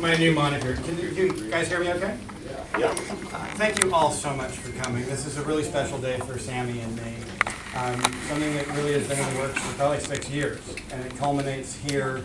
my new moniker. Can you guys hear me okay? Yeah. Thank you all so much for coming. This is a really special day for Sammy and me. Something that really has been in the works for probably 6 years, and it culminates here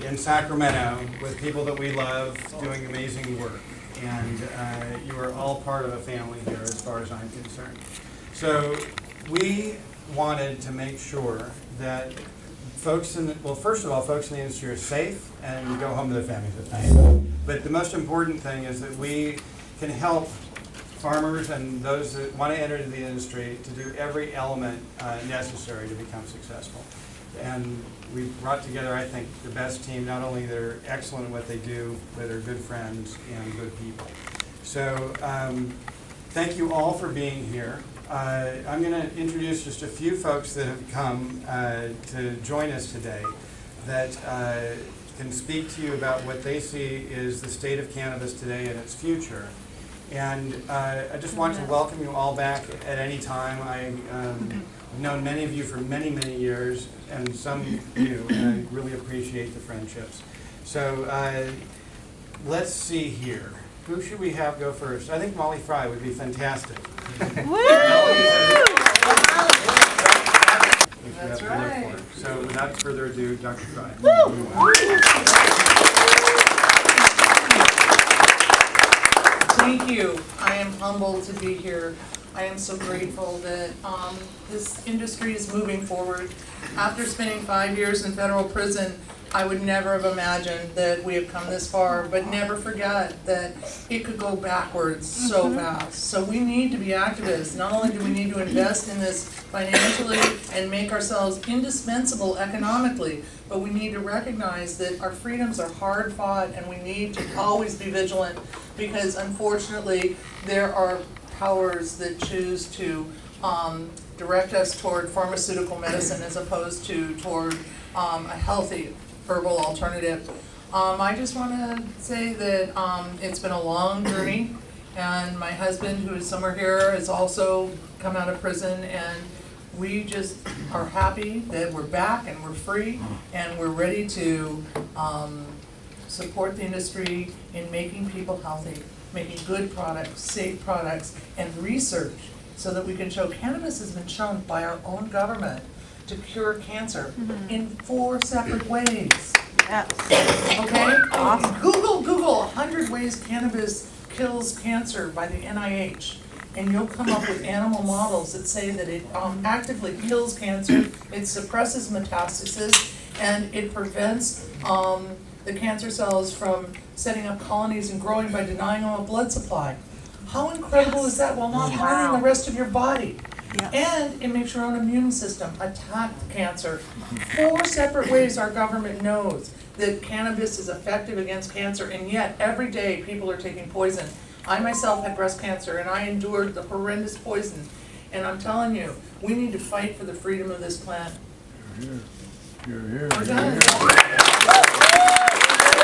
in Sacramento with people that we love doing amazing work. And you are all part of a family here as far as I'm concerned. So we wanted to make sure that folks in the, well, first of all, folks in the industry are safe and go home to their families at night. But the most important thing is that we can help farmers and those that want to enter into the industry to do every element necessary to become successful. And we've brought together, I think, the best team. Not only they're excellent at what they do, but they're good friends and good people. So thank you all for being here. I'm going to introduce just a few folks that have come to join us today that can speak to you about what they see is the state of cannabis today and its future. And I just want to welcome you all back at any time. I've known many of you for many, many years, and some of you, and I really appreciate the friendships. So let's see here. Who should we have go first? I think Molly Fry would be fantastic. That's right. So without further ado, Dr. Fry. Thank you. I am humbled to be here. I am so grateful that this industry is moving forward. After spending 5 years in federal prison, I would never have imagined that we have come this far, but never forget that it could go backwards so fast. So we need to be activists. Not only do we need to invest in this financially and make ourselves indispensable economically, but we need to recognize that our freedoms are hard fought and we need to always be vigilant, because unfortunately there are powers that choose to direct us toward pharmaceutical medicine as opposed to toward a healthy herbal alternative. I just want to say that it's been a long journey, and my husband, who is somewhere here, has also come out of prison, and we just are happy that we're back and we're free and we're ready to support the industry in making people healthy, making good products, safe products, and research so that we can show cannabis has been shown by our own government to cure cancer in 4 separate ways. Yes. Okay? Awesome. Google 100 ways cannabis kills cancer by the NIH, and you'll come up with animal models that say that it actively kills cancer, it suppresses metastasis, and it prevents the cancer cells from setting up colonies and growing by denying them a blood supply. How incredible is that, while not harming the rest of your body? Yep. And it makes your own immune system attack the cancer. 4 separate ways our government knows that cannabis is effective against cancer, and yet every day people are taking poison. I myself had breast cancer and I endured the horrendous poison. And I'm telling you, we need to fight for the freedom of this plant. We're done.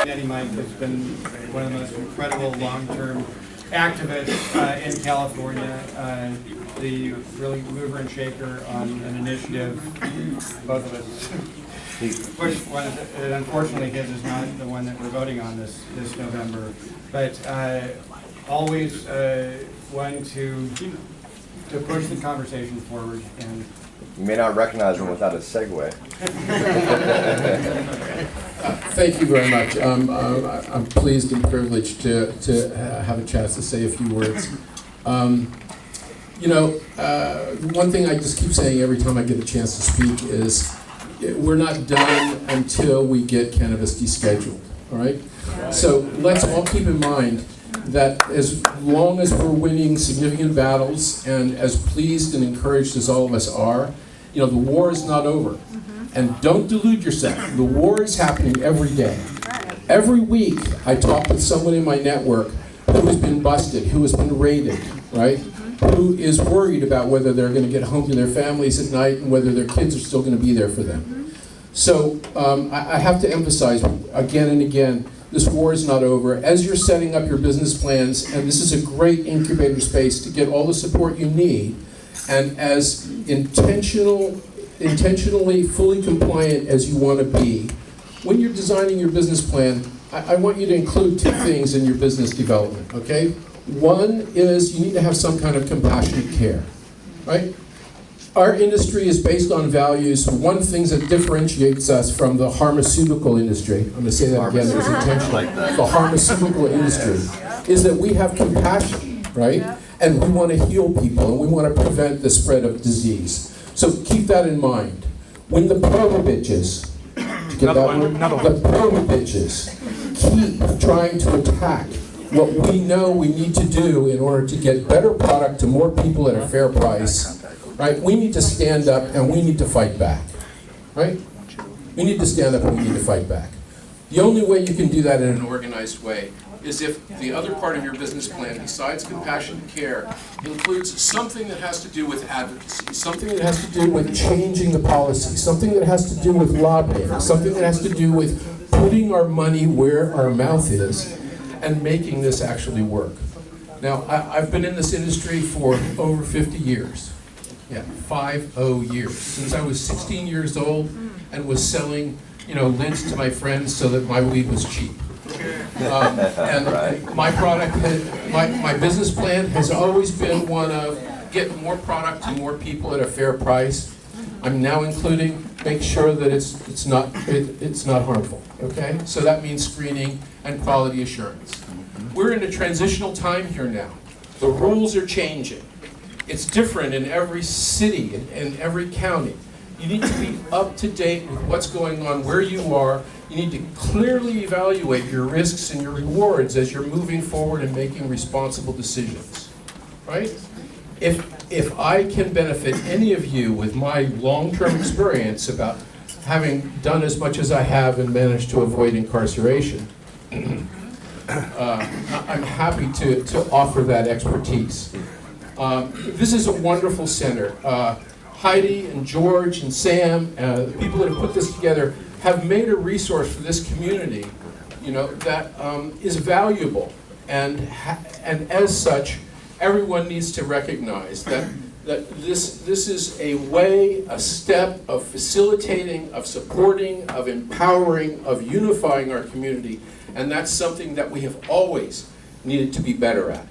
Eddie Mike has been one of the most incredible long-term activists in California. The really mover and shaker on an initiative, both of us pushed one, and unfortunately his is not the one that we're voting on this November, but always one to push the conversation forward. And You may not recognize him without a segue. Thank you very much. I'm pleased and privileged to have a chance to say a few words. One thing I just keep saying every time I get a chance to speak is we're not done until we get cannabis descheduled, all right? So let's all keep in mind that as long as we're winning significant battles and as pleased and encouraged as all of us are, the war is not over. And don't delude yourself. The war is happening every day. Every week I talk with someone in my network who has been busted, who has been raided, right? Who is worried about whether they're going to get home to their families at night and whether their kids are still going to be there for them. So I have to emphasize again and again, this war is not over. As you're setting up your business plans, and this is a great incubator space to get all the support you need, and as intentionally fully compliant as you want to be, when you're designing your business plan, I want you to include two things in your business development, okay? One is you need to have some kind of compassionate care, right? Our industry is based on values. One thing that differentiates us from the pharmaceutical industry, I'm going to say that again, it's intentional, the pharmaceutical industry, is that we have compassion, right? And we want to heal people, and we want to prevent the spread of disease. So keep that in mind. When the proto-bitches, did you get that one? The proto-bitches keep trying to attack what we know we need to do in order to get better product to more people at a fair price, right? We need to stand up and we need to fight back, right? We need to stand up and we need to fight back. The only way you can do that in an organized way is if the other part of your business plan, besides compassionate care, includes something that has to do with advocacy, something that has to do with changing the policy, something that has to do with lobbying, something that has to do with putting our money where our mouth is and making this actually work. Now, I've been in this industry for over 50 years. Yeah, 50 years. Since I was 16 years old and was selling, lids to my friends so that my weed was cheap. And my product, my business plan has always been one of get more product to more people at a fair price. I'm now including make sure that it's not harmful. Okay, so that means screening and quality assurance. We're in a transitional time here now. The rules are changing. It's different in every city and every county. You need to be up to date with what's going on where you are. You need to clearly evaluate your risks and your rewards as you're moving forward and making responsible decisions, right? If I can benefit any of you with my long-term experience about having done as much as I have and managed to avoid incarceration, I'm happy to offer that expertise. This is a wonderful center. Heidi and George and Sam, the people that have put this together, have made a resource for this community, that is valuable, and as such, everyone needs to recognize that this is a way, a step of facilitating, of supporting, of empowering, of unifying our community, and that's something that we have always needed to be better at.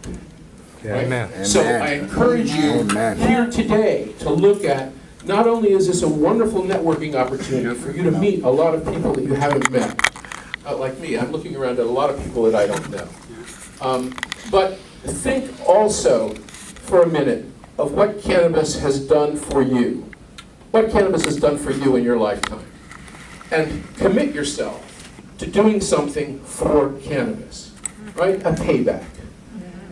Right? Amen. So I encourage you here today to look at, not only is this a wonderful networking opportunity for you to meet a lot of people that you haven't met, like me, I'm looking around at a lot of people that I don't know. But think also for a minute of what cannabis has done for you. What cannabis has done for you in your lifetime. And commit yourself to doing something for cannabis, right? A payback.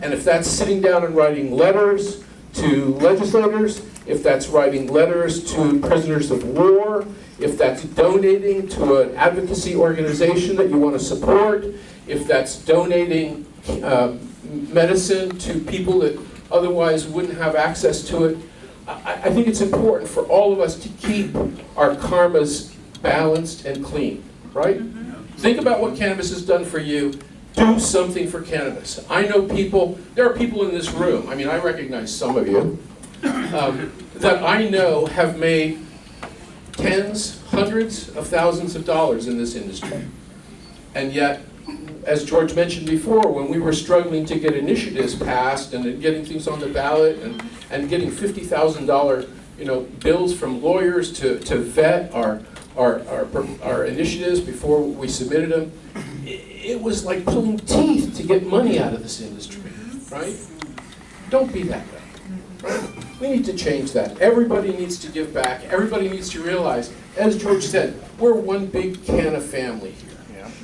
And if that's sitting down and writing letters to legislators, if that's writing letters to prisoners of war, if that's donating to an advocacy organization that you want to support, if that's donating medicine to people that otherwise wouldn't have access to it, I think it's important for all of us to keep our karmas balanced and clean, right? Think about what cannabis has done for you. Do something for cannabis. I know people, there are people in this room, I recognize some of you, that I know have made tens, hundreds of thousands of dollars in this industry. And yet, as George mentioned before, when we were struggling to get initiatives passed and getting things on the ballot and getting $50,000 bills from lawyers to vet our initiatives before we submitted them, it was like pulling teeth to get money out of this industry, right? Don't be that way, right? We need to change that. Everybody needs to give back. Everybody needs to realize, as George said, we're one big can of family here,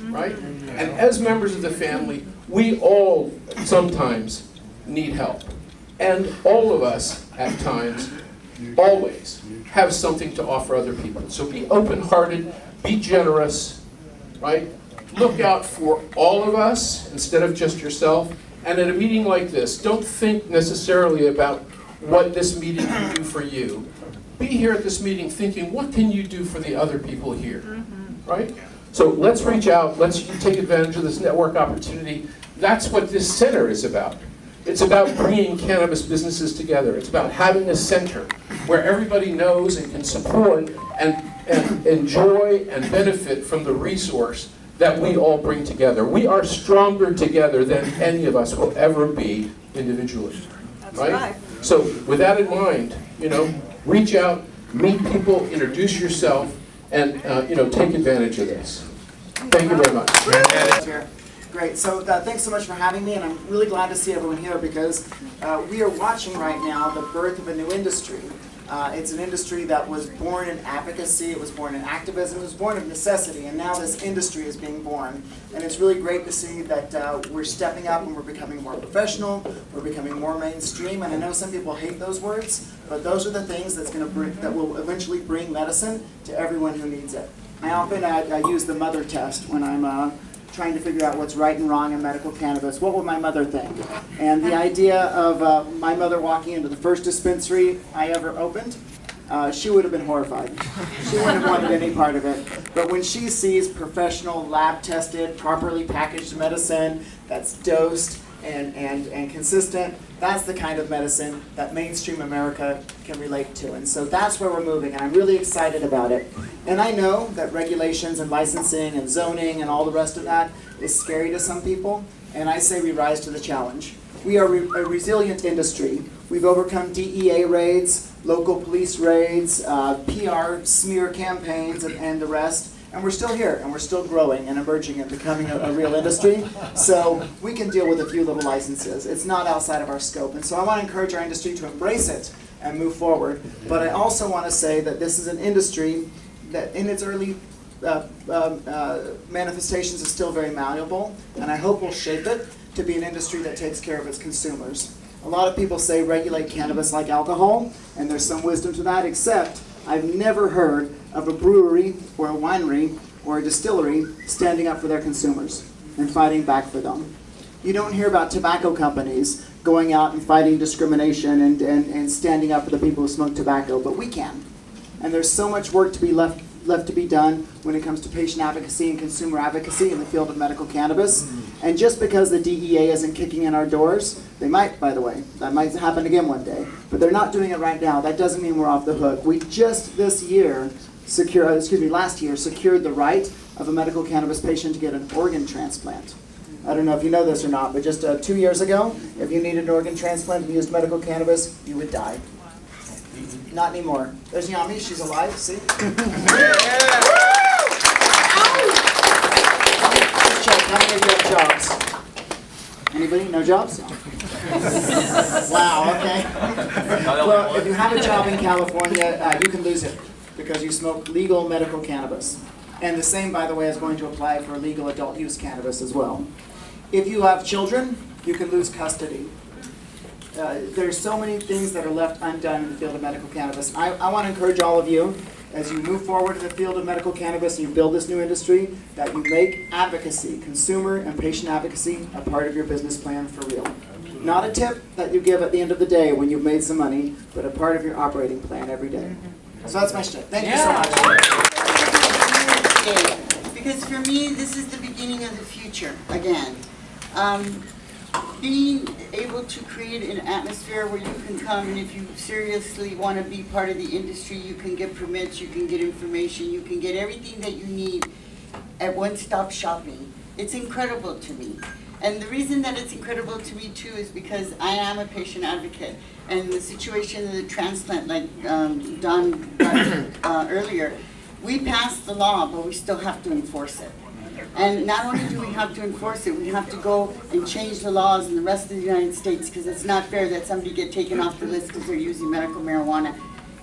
right? And as members of the family, we all sometimes need help. And all of us, at times, always have something to offer other people. So be open-hearted, be generous, right? Look out for all of us instead of just yourself. And at a meeting like this, don't think necessarily about what this meeting can do for you. Be here at this meeting thinking, what can you do for the other people here, right? So let's reach out, let's take advantage of this network opportunity. That's what this center is about. It's about bringing cannabis businesses together. It's about having a center where everybody knows and can support and enjoy and benefit from the resource that we all bring together. We are stronger together than any of us will ever be individually. Right? So with that in mind, reach out, meet people, introduce yourself, and take advantage of this. Thank you very much. Great. So thanks so much for having me, and I'm really glad to see everyone here because we are watching right now the birth of a new industry. It's an industry that was born in advocacy, it was born in activism, it was born of necessity, and now this industry is being born. And it's really great to see that we're stepping up and we're becoming more professional, we're becoming more mainstream, and I know some people hate those words, but those are the things that will eventually bring medicine to everyone who needs it. I often use the mother test when I'm trying to figure out what's right and wrong in medical cannabis. What would my mother think? And the idea of my mother walking into the first dispensary I ever opened, she would have been horrified. She wouldn't have wanted any part of it. But when she sees professional, lab-tested, properly packaged medicine that's dosed and consistent, that's the kind of medicine that mainstream America can relate to. And so that's where we're moving, and I'm really excited about it. And I know that regulations and licensing and zoning and all the rest of that is scary to some people, and I say we rise to the challenge. We are a resilient industry. We've overcome DEA raids, local police raids, PR smear campaigns, and the rest. And we're still here, and we're still growing and emerging and becoming a real industry. So we can deal with a few little licenses. It's not outside of our scope. And so I want to encourage our industry to embrace it and move forward. But I also want to say that this is an industry that in its early manifestations is still very malleable. And I hope we'll shape it to be an industry that takes care of its consumers. A lot of people say regulate cannabis like alcohol, and there's some wisdom to that, except I've never heard of a brewery or a winery or a distillery standing up for their consumers and fighting back for them. You don't hear about tobacco companies going out and fighting discrimination and standing up for the people who smoke tobacco, but we can. And there's so much work to be left to be done when it comes to patient advocacy and consumer advocacy in the field of medical cannabis. And just because the DEA isn't kicking in our doors, they might, by the way, that might happen again one day, but they're not doing it right now. That doesn't mean we're off the hook. We just last year secured the right of a medical cannabis patient to get an organ transplant. I don't know if you know this or not, but just 2 years ago, if you needed an organ transplant and used medical cannabis, you would die. Not anymore. There's Yami, she's alive, see? Just check, how many of you have jobs? Anybody? No jobs? Wow, okay. Well, if you have a job in California, you can lose it because you smoke legal medical cannabis. And the same, by the way, is going to apply for legal adult use cannabis as well. If you have children, you can lose custody. There's so many things that are left undone in the field of medical cannabis. I want to encourage all of you, as you move forward in the field of medical cannabis and you build this new industry, that you make advocacy, consumer and patient advocacy, a part of your business plan for real. Not a tip that you give at the end of the day when you've made some money, but a part of your operating plan every day. So that's my shit. Thank you so much. Because for me, this is the beginning of the future, again. Being able to create an atmosphere where you can come, and if you seriously want to be part of the industry, you can get permits, you can get information, you can get everything that you need at one-stop shopping. It's incredible to me. And the reason that it's incredible to me too is because I am a patient advocate, and the situation of the transplant, like Don got earlier, we passed the law, but we still have to enforce it. And not only do we have to enforce it, we have to go and change the laws in the rest of the United States, because it's not fair that somebody get taken off the list because they're using medical marijuana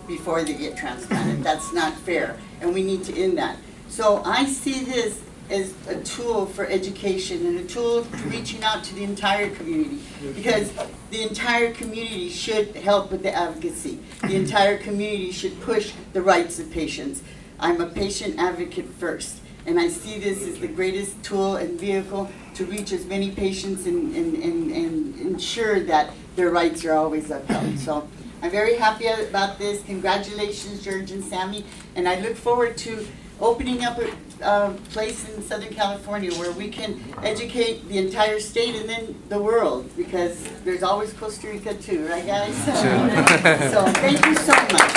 before they get transplanted. That's not fair, and we need to end that. So I see this as a tool for education and a tool for reaching out to the entire community, because the entire community should help with the advocacy. The entire community should push the rights of patients. I'm a patient advocate first, and I see this as the greatest tool and vehicle to reach as many patients and ensure that their rights are always upheld. So I'm very happy about this. Congratulations, George and Sammy, and I look forward to opening up a place in Southern California where we can educate the entire state and then the world, because there's always Costa Rica too, right guys? So thank you so much.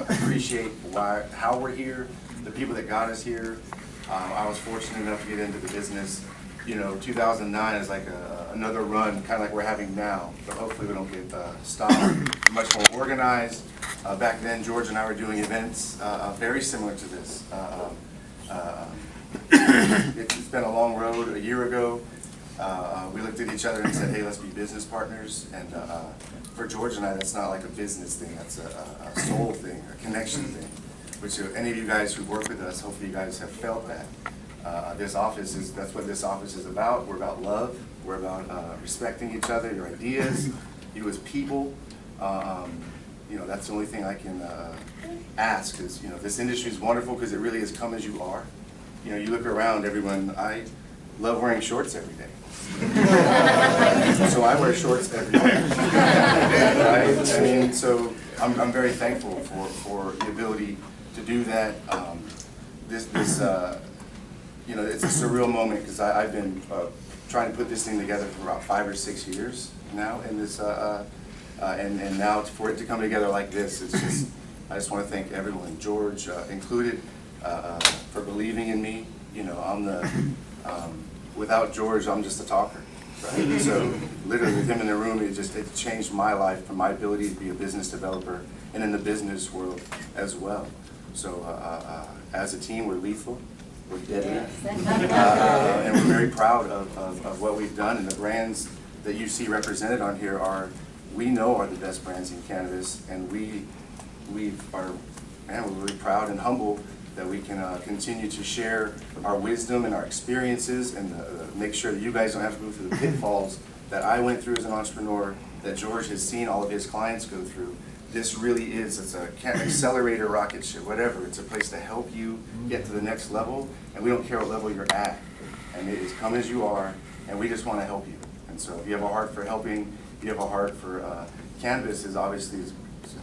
Appreciate how we're here, the people that got us here, I was fortunate enough to get into the business. 2009 is like another run, kind of like we're having now, but hopefully we don't get stopped. Much more organized. Back then, George and I were doing events very similar to this. It's been a long road. A year ago, we looked at each other and said, hey, let's be business partners. And for George and I, that's not like a business thing, that's a soul thing, a connection thing, which any of you guys who work with us, hopefully you guys have felt that. That's what this office is about. We're about love. We're about respecting each other, your ideas, you as people. That's the only thing I can ask is, this industry is wonderful because it really is come as you are. You look around, everyone, I love wearing shorts every day. So I wear shorts every day. Right? So I'm very thankful for the ability to do that. It's a surreal moment because I've been trying to put this thing together for about 5 or 6 years now, and and now for it to come together like this, I just want to thank everyone, George included, for believing in me. Without George, I'm just a talker, right? So literally with him in the room, it changed my life from my ability to be a business developer and in the business world as well. So as a team, we're lethal, we're deadly, and we're very proud of what we've done, and the brands that you see represented on here we know are the best brands in cannabis, and we're really proud and humble that we can continue to share our wisdom and our experiences and make sure that you guys don't have to go through the pitfalls that I went through as an entrepreneur, that George has seen all of his clients go through. This really it's a accelerator, rocket ship, whatever. It's a place to help you get to the next level, and we don't care what level you're at. And it is come as you are, and we just want to help you. And so if you have a heart for helping, if you have a heart for cannabis, is obviously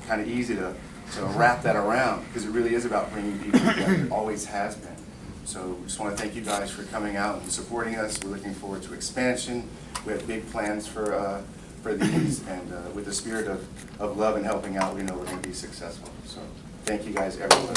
kind of easy to wrap that around, because it really is about bringing people together. It always has been. So we just want to thank you guys for coming out and supporting us. We're looking forward to expansion. We have big plans for these, and with the spirit of love and helping out, we know we're going to be successful. So thank you guys, everyone.